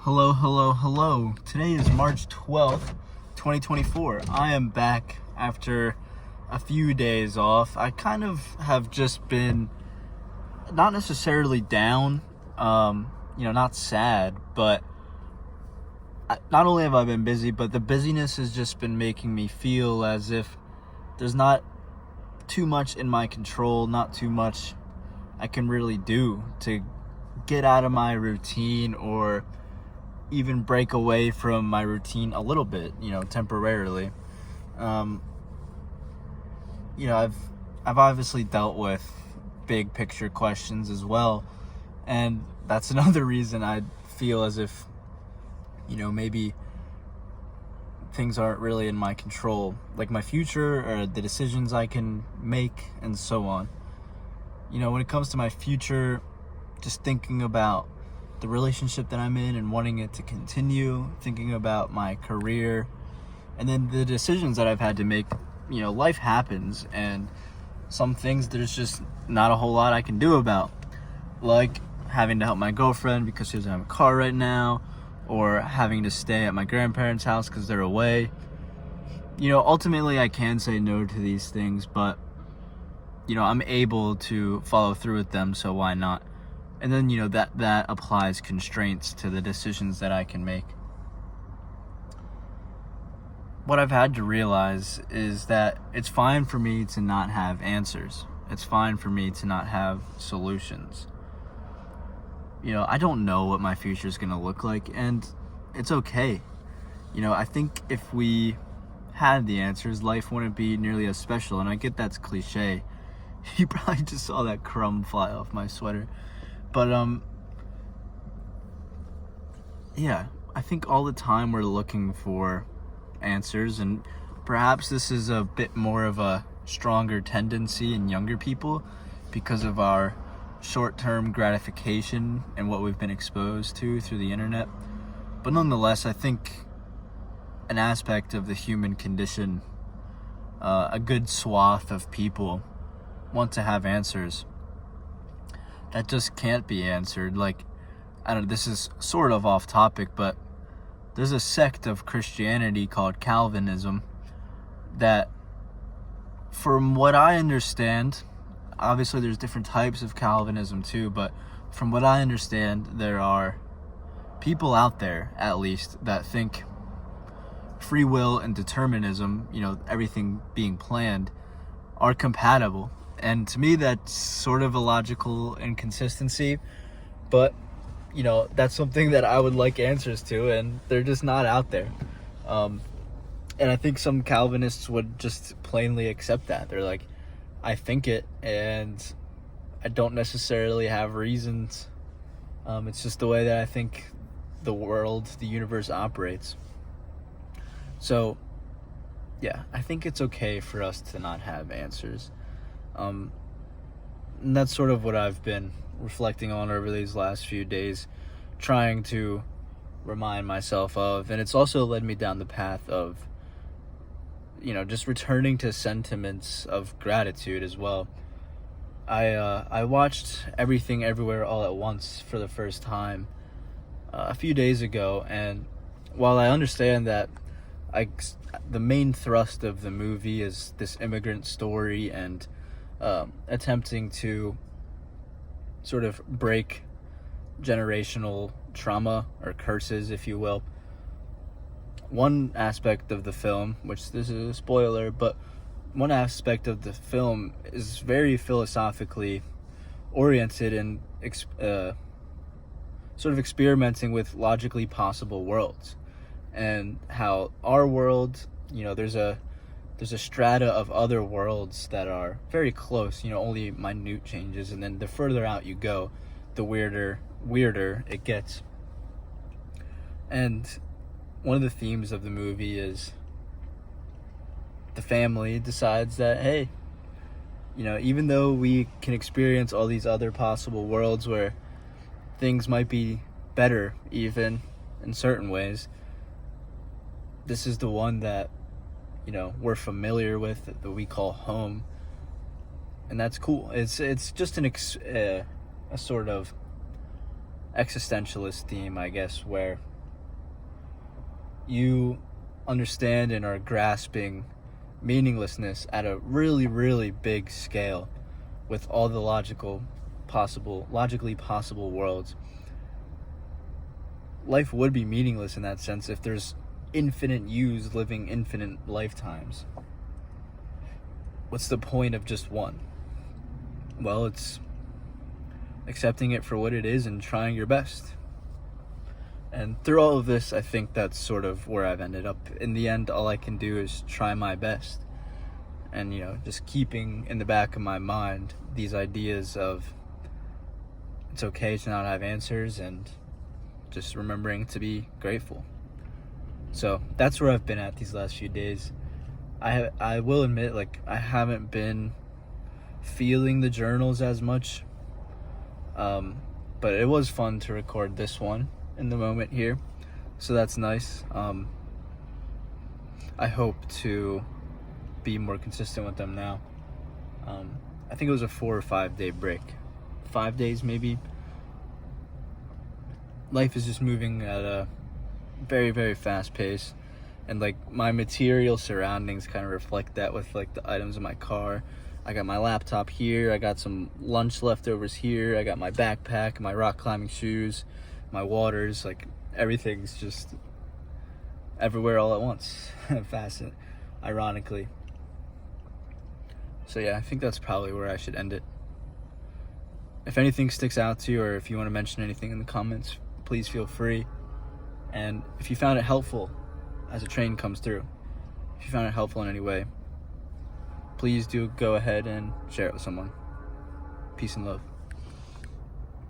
Hello, hello, hello. Today is March 12th, 2024. I am back after a few days off. I kind of have just been not necessarily down, not sad, but not only have I been busy, but the busyness has just been making me feel as if there's not too much in my control, not too much I can really do to get out of my routine or even break away from my routine a little bit, temporarily. Um, I've obviously dealt with big picture questions as well, and that's another reason I feel as if, maybe things aren't really in my control, like my future or the decisions I can make and so on. When it comes to my future, just thinking about the relationship that I'm in and wanting it to continue, thinking about my career, and then the decisions that I've had to make. Life happens, and some things there's just not a whole lot I can do about, like having to help my girlfriend because she doesn't have a car right now, or having to stay at my grandparents' house because they're away. Ultimately I can say no to these things, but I'm able to follow through with them, so why not? And then, that applies constraints to the decisions that I can make. What I've had to realize is that it's fine for me to not have answers. It's fine for me to not have solutions. I don't know what my future is going to look like, and it's okay. I think if we had the answers, life wouldn't be nearly as special, and I get that's cliche. You probably just saw that crumb fly off my sweater. But, I think all the time we're looking for answers, and perhaps this is a bit more of a stronger tendency in younger people because of our short-term gratification and what we've been exposed to through the internet. But nonetheless, I think an aspect of the human condition, a good swath of people want to have answers that just can't be answered. Like, I don't know, this is sort of off topic, but there's a sect of Christianity called Calvinism that, from what I understand, obviously there's different types of Calvinism too, but from what I understand, there are people out there, at least, that think free will and determinism, everything being planned, are compatible. And to me, that's sort of a logical inconsistency, but, that's something that I would like answers to, and they're just not out there. And I think some Calvinists would just plainly accept that. They're like, I think it, and I don't necessarily have reasons. It's just the way that I think the world, the universe operates. So, yeah, I think it's okay for us to not have answers. And that's sort of what I've been reflecting on over these last few days, trying to remind myself of. And it's also led me down the path of, just returning to sentiments of gratitude as well. I watched Everything Everywhere All at Once for the first time a few days ago, and while I understand that the main thrust of the movie is this immigrant story and attempting to sort of break generational trauma or curses, if you will. One aspect of the film, which this is a spoiler, but one aspect of the film is very philosophically oriented and sort of experimenting with logically possible worlds, and how our world, there's a strata of other worlds that are very close, only minute changes, and then the further out you go, the weirder it gets. And one of the themes of the movie is the family decides that, hey, even though we can experience all these other possible worlds where things might be better even in certain ways, this is the one that we're familiar with, that we call home, and that's cool. It's just a sort of existentialist theme, I guess, where you understand and are grasping meaninglessness at a really, really big scale with all the logically possible worlds. Life would be meaningless in that sense if there's infinite yous living infinite lifetimes. What's the point of just one? Well, it's accepting it for what it is and trying your best. And through all of this, I think that's sort of where I've ended up. In the end, all I can do is try my best. And, just keeping in the back of my mind these ideas of it's okay to not have answers, and just remembering to be grateful. So that's where I've been at these last few days. I will admit, I haven't been feeling the journals as much. But it was fun to record this one in the moment here. So that's nice. I hope to be more consistent with them now. I think it was a 4 or 5 day break. 5 days maybe. Life is just moving at a very, very fast pace. And my material surroundings kind of reflect that with the items in my car. I got my laptop here, I got some lunch leftovers here, I got my backpack, my rock climbing shoes, my waters, everything's just everywhere all at once. Fascinating, ironically. So yeah, I think that's probably where I should end it. If anything sticks out to you, or if you want to mention anything in the comments, please feel free. And if you found it helpful as a train comes through, if you found it helpful in any way, please do go ahead and share it with someone. Peace and love.